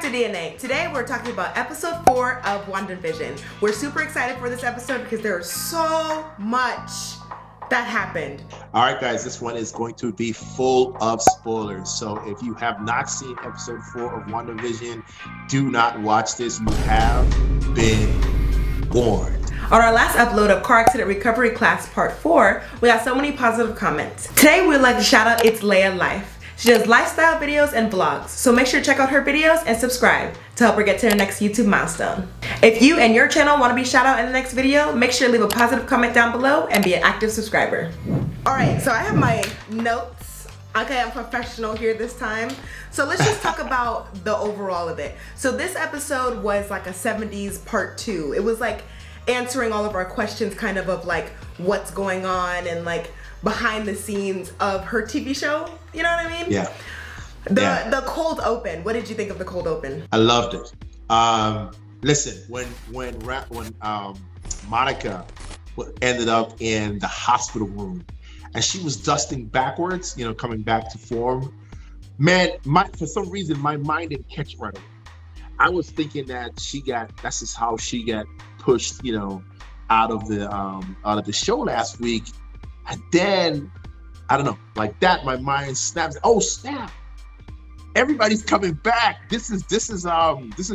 to DnA. Today we're talking about episode 4 of WandaVision. We're super excited for this episode because there's so much that happened. All right, guys, this one is going to be full of spoilers. So if you have not seen episode 4 of WandaVision, do not watch this. You have been warned. On our last upload of Car Accident Recovery Class Part 4, we got so many positive comments. Today we'd like to shout out Itssleahaa Life. She does lifestyle videos and vlogs, so make sure to check out her videos and subscribe to help her get to her next YouTube milestone. If you and your channel want to be shout out in the next video, make sure to leave a positive comment down below and be an active subscriber. Alright, so I have my notes. Okay, I'm professional here this time. So let's just talk about the overall of it. So this episode was like a 70s part 2. It was like answering all of our questions kind of like what's going on and like behind the scenes of her TV show. You know what I mean? Yeah. The cold open. What did you think of the cold open? I loved it. Listen, when Monica ended up in the hospital room and she was dusting backwards, you know, coming back to form, man, for some reason my mind didn't catch it right away. I was thinking that that's just how she got pushed, you know, out of the show last week. And then, I don't know, like that, my mind snaps. Oh snap! Everybody's coming back. This is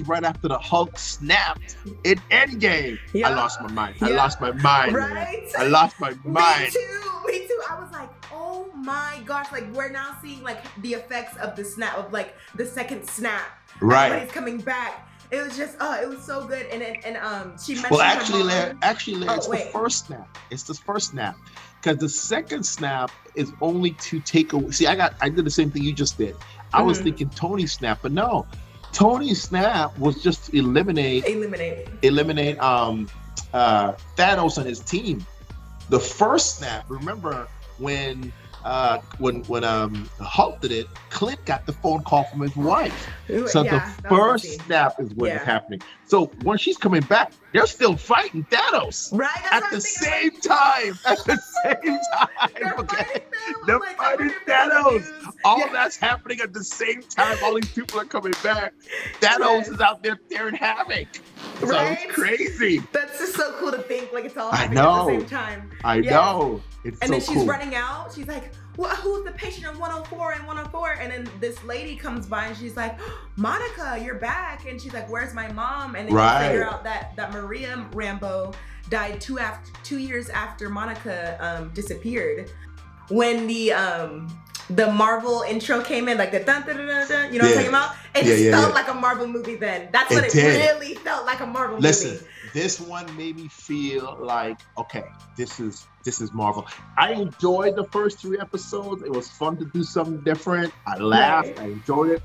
right after the Hulk snapped in Endgame. Yeah. I lost my mind. Yeah. I lost my mind. Right? I lost my mind. Me too. I was like, oh my gosh! Like we're now seeing like the effects of the snap, of like the second snap. Right. Everybody's coming back. It was just, it was so good. And she mentioned. Well, actually, it's the first snap. It's the first snap. Because the second snap is only to take away. See, I did the same thing you just did. I was thinking Tony's snap, but no. Tony's snap was just to eliminate Thanos and his team. The first snap, remember when Hulk did it, Clint got the phone call from his wife. So the first snap is what is happening. So when she's coming back, they're still fighting Thanos. Right. At the same time. They're fighting Thanos. All that's happening at the same time. All these people are coming back. Thanos is out there tearing havoc. So it's crazy. That's just so cool to think. Like it's all happening at the same time. I know. It's and so then she's cool. running out. She's like, well, who's the patient in 104 and 104? And then this lady comes by and she's like, Monica, you're back. And she's like, where's my mom? And then you figure out that Maria Rambeau died 2 years after Monica disappeared. When the Marvel intro came in, like the dun dun dun dun, dun, you know what I'm talking about? It just felt like a Marvel movie then. That's what it really felt like, a Marvel movie. Listen, this one made me feel like, okay, this is Marvel. I enjoyed the first 3 episodes. It was fun to do something different. I laughed. I enjoyed it.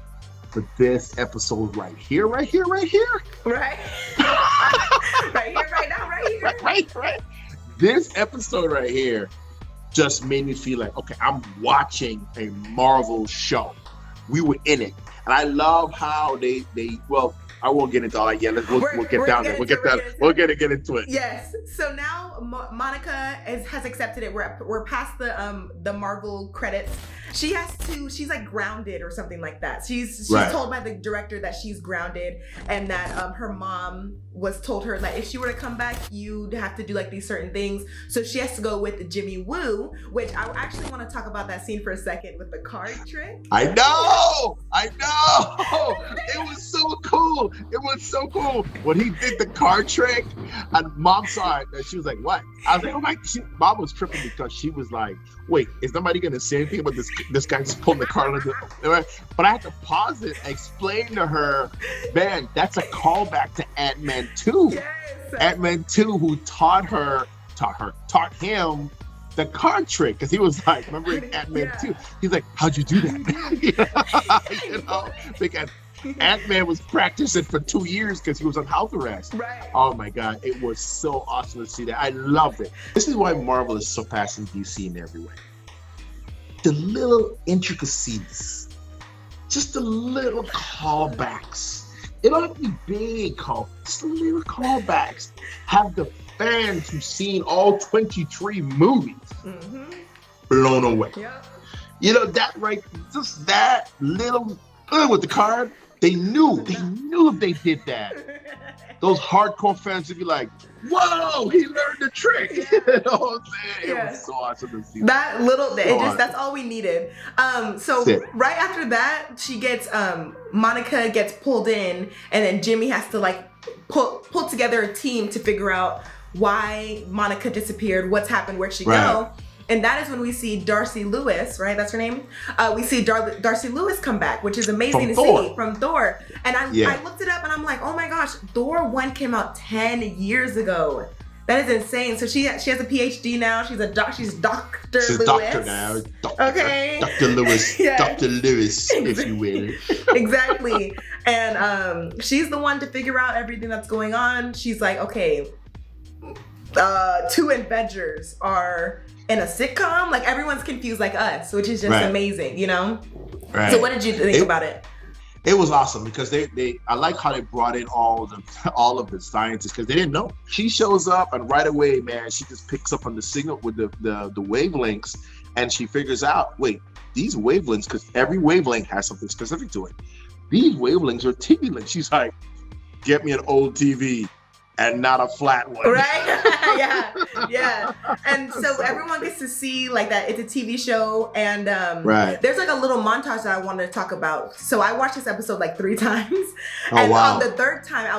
But this episode right here. Right. right here, right now, right here. Right. This episode right here just made me feel like, okay, I'm watching a Marvel show. We were in it. And I love how they well, I won't get into all that yet. We'll get down there. We'll get into it. Yes. So now Monica has accepted it. We're past the Marvel credits. She's like grounded or something like that. She's told by the director that she's grounded and that her mom told her that if she were to come back, you'd have to do like these certain things. So she has to go with Jimmy Woo, which I actually want to talk about that scene for a second with the card trick. I know. It was so cool. When he did the card trick and Mom saw it and she was like, what? I was like, oh my, Mom was tripping because she was like, wait, is nobody going to say anything about this guy just pulling the card? But I had to pause it and explain to her, man, that's a callback to Ant-Man 2. Yes. Ant-Man 2, who taught him the card trick, because he was like, remember in Ant-Man 2? He's like, how'd you do that? you know, because Ant-Man was practicing for 2 years because he was on house arrest. Right. Oh my God, it was so awesome to see that. I loved it. This is why Marvel is surpassing DC in every way. The little intricacies, just the little callbacks. It don't have to be big just the little callbacks. Have the fans who've seen all 23 movies blown away. Yep. You know, that right, just that little with the card. They knew if they did that, those hardcore fans would be like, whoa, he learned the trick. You know what I'm saying? It was so awesome to see that little that's all we needed. So right after that, she gets Monica gets pulled in, and then Jimmy has to like pull together a team to figure out why Monica disappeared, what's happened, where'd she go. And that is when we see Darcy Lewis, right? That's her name. We see Darcy Lewis come back, which is amazing to see from Thor. And I looked it up and I'm like, oh my gosh, Thor 1 came out 10 years ago. That is insane. So she has a PhD now. She's Dr. She's Lewis. Doctor now. Okay. Dr. Lewis. Dr. Lewis, if you will. Exactly. And she's the one to figure out everything that's going on. She's like, okay, 2 Avengers are in a sitcom, like everyone's confused like us, which is just amazing, you know? Right. So what did you think about it? It was awesome because I like how they brought in all of the scientists because they didn't know. She shows up and right away, man, she just picks up on the signal with the wavelengths, and she figures out, wait, these wavelengths, because every wavelength has something specific to it. These wavelengths are TV links. She's like, get me an old TV. And not a flat one. Right? yeah. And so everyone gets to see like that it's a TV show, and there's like a little montage that I wanted to talk about. So I watched this episode like 3 times. And on the 3rd time I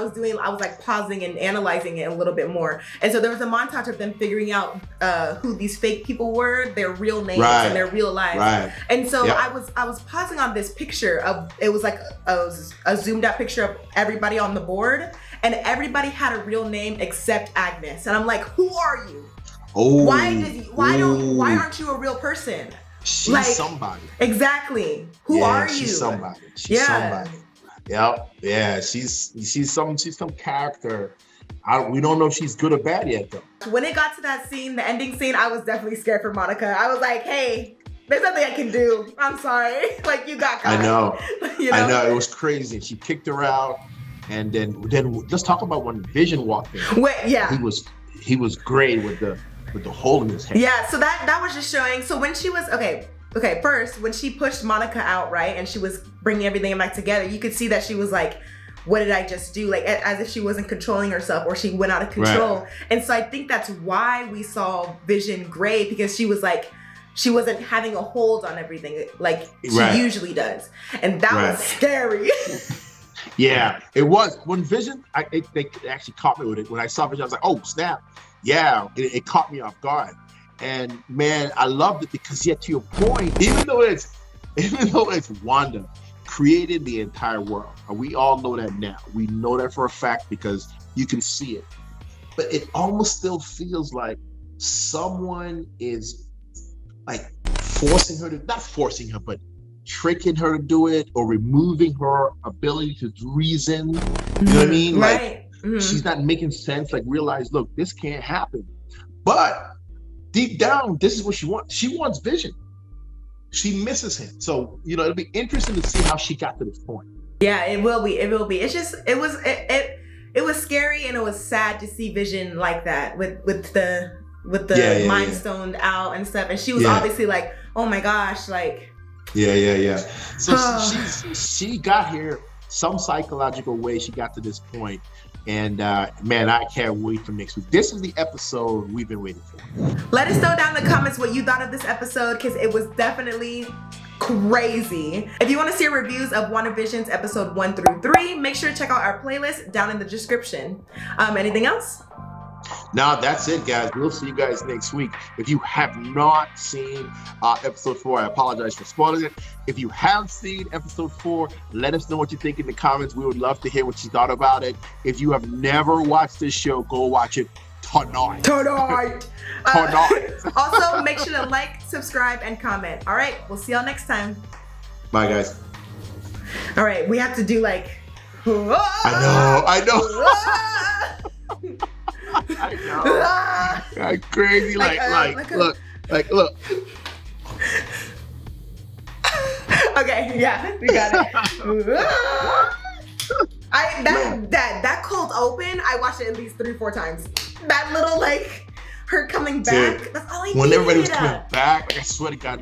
was like pausing and analyzing it a little bit more. And so there was a montage of them figuring out who these fake people were, their real names and their real lives. Right. And so I was pausing on this picture of, it was like a zoomed out picture of everybody on the board. And everybody had a real name except Agnus, and I'm like, "Who are you? Why aren't you a real person? She's like, somebody. Exactly. Who are you? She's somebody. She's somebody. Yep. Yeah. She's some character. We don't know if she's good or bad yet, though. When it got to that scene, the ending scene, I was definitely scared for Monica. I was like, "Hey, there's nothing I can do. I'm sorry. Like, you got caught." I know. You know? I know. It was crazy. She kicked her out. And then let's talk about when Vision walked in. He was great with the hole in his head. Yeah, so that was just showing. So when she was first when she pushed Monica out, right, and she was bringing everything back together, you could see that she was like, what did I just do? Like as if she wasn't controlling herself or she went out of control. Right. And so I think that's why we saw Vision gray, because she was like, she wasn't having a hold on everything like she usually does, and that was scary. Yeah, it was. When Vision, they actually caught me with it. When I saw Vision, I was like, oh, snap. Yeah, it caught me off guard. And man, I loved it because, yet to your point, even though it's Wanda created the entire world, and we all know that now. We know that for a fact because you can see it. But it almost still feels like someone is like forcing her to, not forcing her, but tricking her to do it, or removing her ability to reason. You know what I mean? Like she's not making sense. Like, realize, look, this can't happen. But deep down, this is what she wants. She wants Vision. She misses him. So, you know, it'll be interesting to see how she got to this point. Yeah, it will be. It will be. It's just, it was scary, and it was sad to see Vision like that with the mind stoned out and stuff. And she was obviously like, oh my gosh, like. Yeah. So she got here some psychological way. She got to this point, and man, I can't wait for next week. This is the episode we've been waiting for. Let us know down in the comments what you thought of this episode, because it was definitely crazy. If you want to see reviews of WandaVision's episode 1 through 3, make sure to check out our playlist down in the description. Anything else? Now that's it, guys. We'll see you guys next week. If you have not seen episode 4, I apologize for spoiling it. If you have seen episode 4, let us know what you think in the comments. We would love to hear what you thought about it. If you have never watched this show, go watch it tonight. Also, make sure to like, subscribe, and comment. All right, we'll see y'all next time. Bye, guys. All right, we have to do like. I know. I know. Like crazy. Like look. Okay, yeah, we got it. That cold open, I watched it at least 3-4 times. That little, like, her coming back. Dude, that's all I needed. When everybody was coming back, like, I swear to God,